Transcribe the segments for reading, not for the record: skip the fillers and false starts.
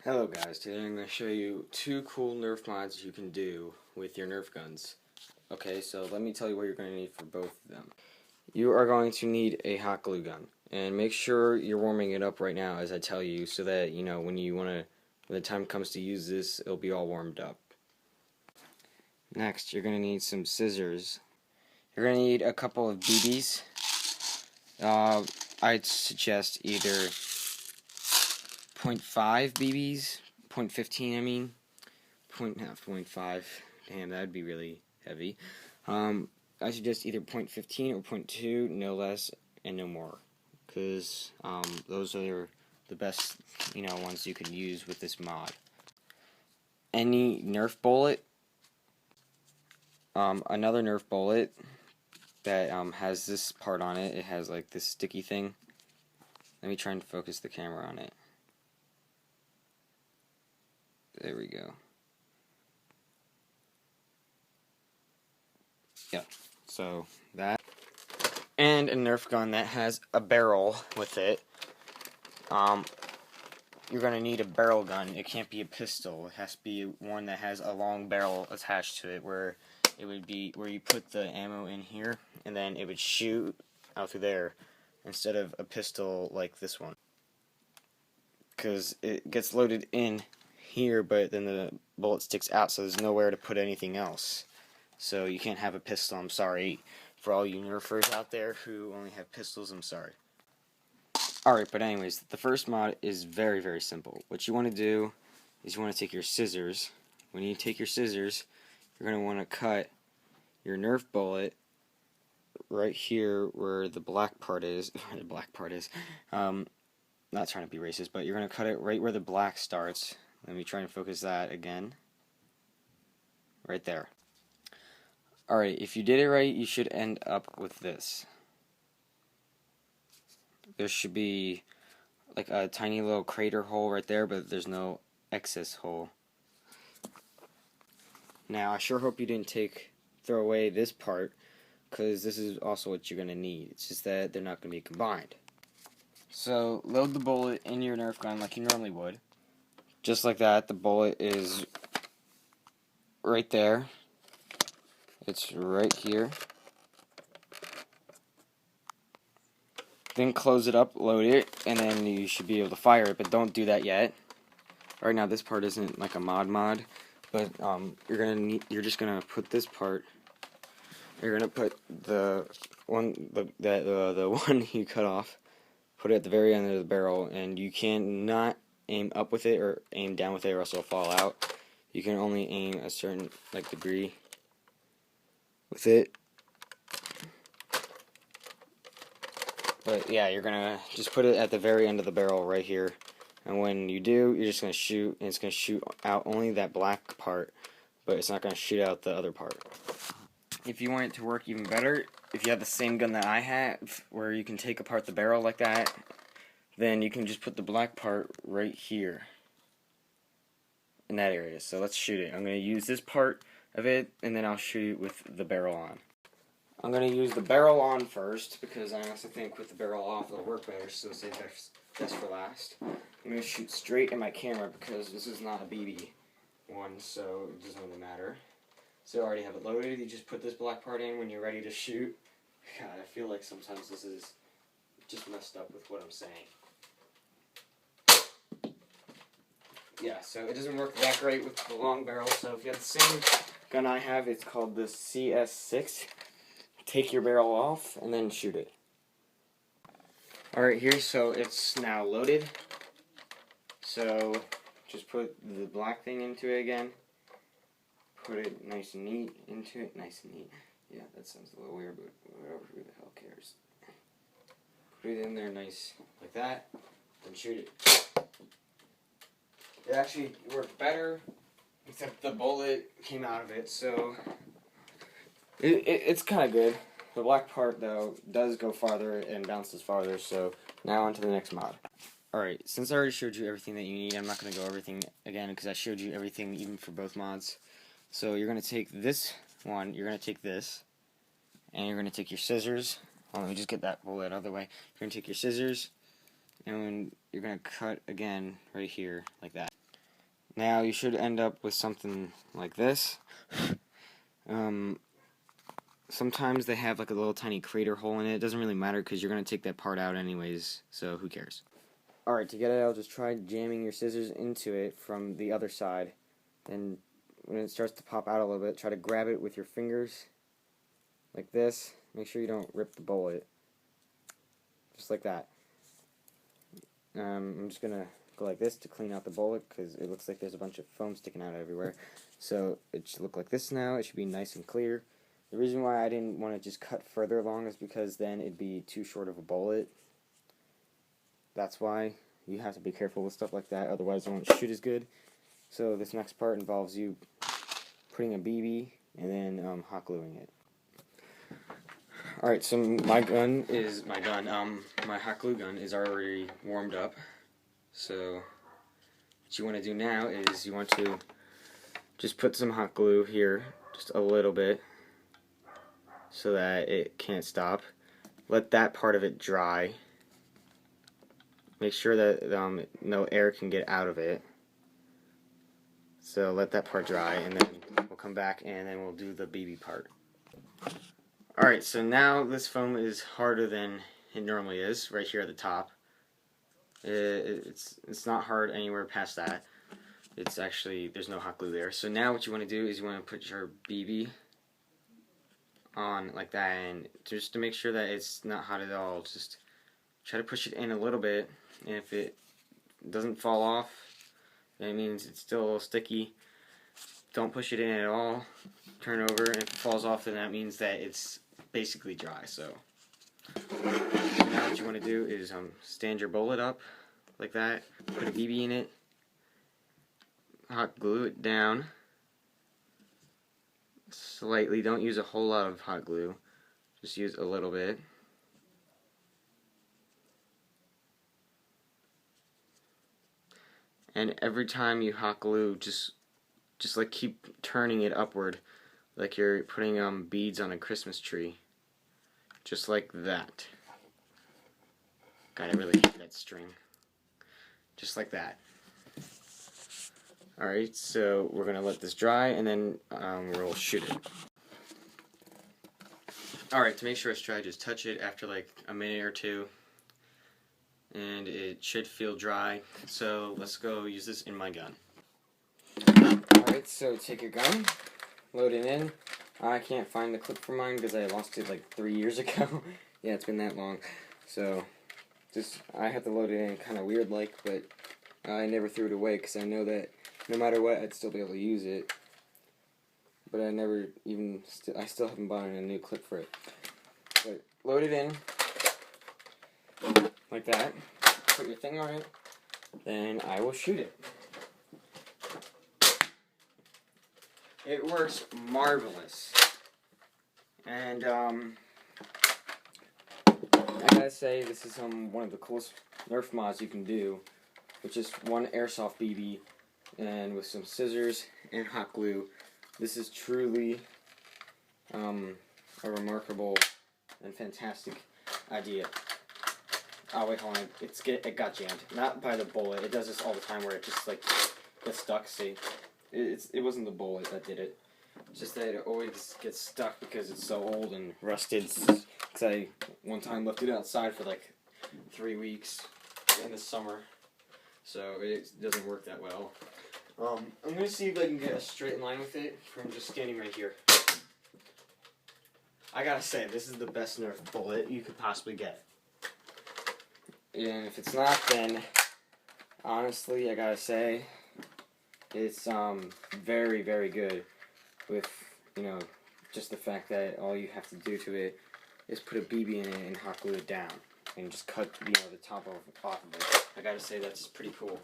Hello guys, today I'm going to show you two cool Nerf mods you can do with your Nerf guns. Okay, so let me tell you what you're going to need for both of them. You are going to need a hot glue gun, and make sure you're warming it up right now as I tell you, so that you know when the time comes to use this, it'll be all warmed up. Next, you're going to need some scissors. You're going to need a couple of BBs. I'd suggest either 0.5 BBs, 0.15 I mean, 0.5, damn, that'd be really heavy. I suggest either 0.15 or 0.2, no less and no more, because those are the best, ones you can use with this mod. Any Nerf bullet, another Nerf bullet that has this part on it, it has like this sticky thing. Let me try and focus the camera on it. There we go. Yeah, so that. And a Nerf gun that has a barrel with it. You're going to need a barrel gun. It can't be a pistol. It has to be one that has a long barrel attached to it, where it would be where you put the ammo in here, and then it would shoot out through there, instead of a pistol like this one. Because it gets loaded in here, but then the bullet sticks out, so there's nowhere to put anything else. So you can't have a pistol, I'm sorry. For all you Nerfers out there who only have pistols, I'm sorry. Alright, but anyways, the first mod is very, very simple. What you want to do is you want to take your scissors. When you take your scissors, you're going to want to cut your Nerf bullet right here where the black part is. The black part is. Not trying to be racist, but you're going to cut it right where the black starts. Let me try and focus that again. Right there. Alright, if you did it right, you should end up with this. There should be like a tiny little crater hole right there, but there's no excess hole. Now, I sure hope you didn't throw away this part, because this is also what you're going to need. It's just that they're not going to be combined. So, load the bullet in your Nerf gun like you normally would. Just like that, the bullet is right there. It's right here. Then close it up, load it, and then you should be able to fire it, but don't do that yet. Right now, this part isn't like a mod, but you're just gonna put this part. You're gonna put the one you cut off. Put it at the very end of the barrel, and you cannot aim up with it or aim down with it, or else it'll fall out. You can only aim a certain degree with it. But yeah, you're gonna just put it at the very end of the barrel right here. And when you do, you're just going to shoot, and it's going to shoot out only that black part, but it's not going to shoot out the other part. If you want it to work even better, if you have the same gun that I have, where you can take apart the barrel like that, then you can just put the black part right here, in that area. So let's shoot it. I'm going to use this part of it, and then I'll shoot it with the barrel on. I'm going to use the barrel on first, because I also think with the barrel off it'll work better, so save best for last. I'm going to shoot straight at my camera because this is not a BB one, so it doesn't really matter. So I already have it loaded. You just put this black part in when you're ready to shoot. God, I feel like sometimes this is just messed up with what I'm saying. Yeah, so it doesn't work that great with the long barrel, so if you have the same gun I have, it's called the CS6. Take your barrel off and then shoot it. Alright, here, so it's now loaded. So just put the black thing into it again. Put it nice and neat into it. Nice and neat. Yeah, that sounds a little weird, but whatever, who the hell cares? Put it in there nice like that, then shoot it. It actually worked better, except the bullet came out of it, so it's kind of good. The black part, though, does go farther and bounces farther, so now on to the next mod. Alright, since I already showed you everything that you need, I'm not going to go everything again, because I showed you everything even for both mods. So you're going to take this one, you're going to take this, and you're going to take your scissors. Let me just get that bullet out of the way. You're going to take your scissors, and you're going to cut again right here, like that. Now you should end up with something like this. Sometimes they have like a little tiny crater hole in it. It doesn't really matter because you're going to take that part out anyways, so who cares. Alright, to get it out, just try jamming your scissors into it from the other side. Then when it starts to pop out a little bit, try to grab it with your fingers like this. Make sure you don't rip the bullet. Just like that. I'm just going to go like this to clean out the bullet because it looks like there's a bunch of foam sticking out everywhere. So it should look like this now. It should be nice and clear. The reason why I didn't want to just cut further along is because then it'd be too short of a bullet. That's why you have to be careful with stuff like that, otherwise it won't shoot as good. So this next part involves you putting a BB and then hot gluing it. Alright, so my hot glue gun is already warmed up. So what you want to do now is you want to just put some hot glue here, just a little bit, so that it can't stop. Let that part of it dry. Make sure that no air can get out of it. So let that part dry, and then we'll come back and then we'll do the BB part. Alright, so now this foam is harder than it normally is, right here at the top. It's not hard anywhere past that. It's actually, there's no hot glue there. So now what you want to do is you want to put your BB on like that, and just to make sure that it's not hot at all, just try to push it in a little bit, and if it doesn't fall off, that means it's still a little sticky. Don't push it in at all. Turn over, and if it falls off, then that means that it's basically dry. So now what you want to do is stand your bullet up like that, put a BB in it, hot glue it down slightly. Don't use a whole lot of hot glue, just use a little bit. And every time you hot glue, just like keep turning it upward, like you're putting beads on a Christmas tree, just like that. God, I really hate that string. Just like that. Alright, so we're gonna let this dry, and then we'll shoot it. Alright, to make sure it's dry, just touch it after like a minute or two, and it should feel dry. So let's go use this in my gun. Alright, so take your gun, load it in. I can't find the clip for mine because I lost it like 3 years ago. Yeah, it's been that long. So I have to load it in kind of weird like, but I never threw it away because I know that no matter what, I'd still be able to use it. But I still haven't bought a new clip for it. But load it in, like that. Put your thing on it, then I will shoot it. It works marvelous. And I gotta say, this is one of the coolest Nerf mods you can do, with just one airsoft BB and with some scissors and hot glue. This is truly a remarkable and fantastic idea. Oh wait, hold on. It got jammed. Not by the bullet. It does this all the time where it just like gets stuck. See, it wasn't the bullet that did it. It's just that it always gets stuck because it's so old and rusted. Because I one time left it outside for like 3 weeks in the summer, so it doesn't work that well. I'm gonna see if I can get a straight line with it from just standing right here. I gotta say, this is the best Nerf bullet you could possibly get. And if it's not, then honestly, I gotta say, it's very, very good. With just the fact that all you have to do to it is put a BB in it and hot glue it down, and just cut the top off of it. I gotta say, that's pretty cool.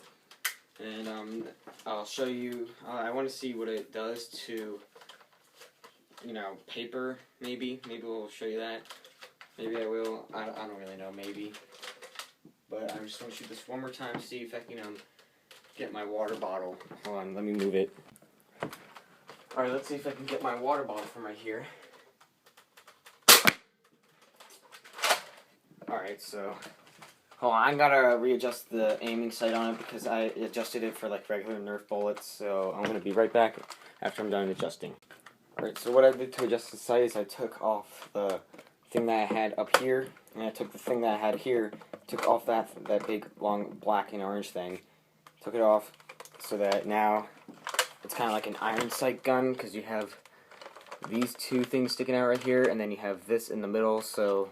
And I'll show you. I want to see what it does to paper. Maybe we'll show you that. Maybe I will. I don't really know. Maybe. But I'm just going to shoot this one more time, see if I can get my water bottle. Hold on, let me move it. Alright, let's see if I can get my water bottle from right here. Alright, so Hold on, I gotta readjust the aiming sight on it because I adjusted it for like regular Nerf bullets, so I'm gonna be right back after I'm done adjusting. Alright, so what I did to adjust the sight is I took off the thing that I had up here, and I took the thing that I had here, took off that big, long, black and orange thing, took it off, so that now it's kind of like an iron sight gun, because you have these two things sticking out right here, and then you have this in the middle, so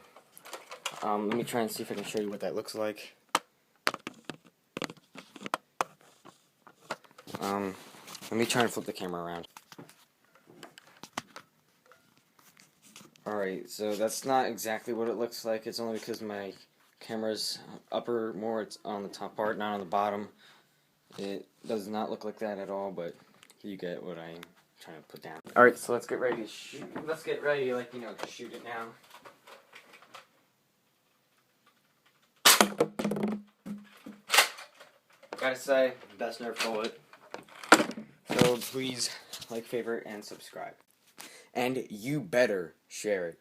let me try and see if I can show you what that looks like. Let me try and flip the camera around. Alright, so that's not exactly what it looks like. It's only because my camera's upper more, it's on the top part, not on the bottom. It does not look like that at all, but you get what I'm trying to put down. Alright, so let's get ready to shoot. Let's get ready, like, you know, to shoot it now. Gotta say, best Nerf bullet. So please like, favorite, and subscribe. And you better share it.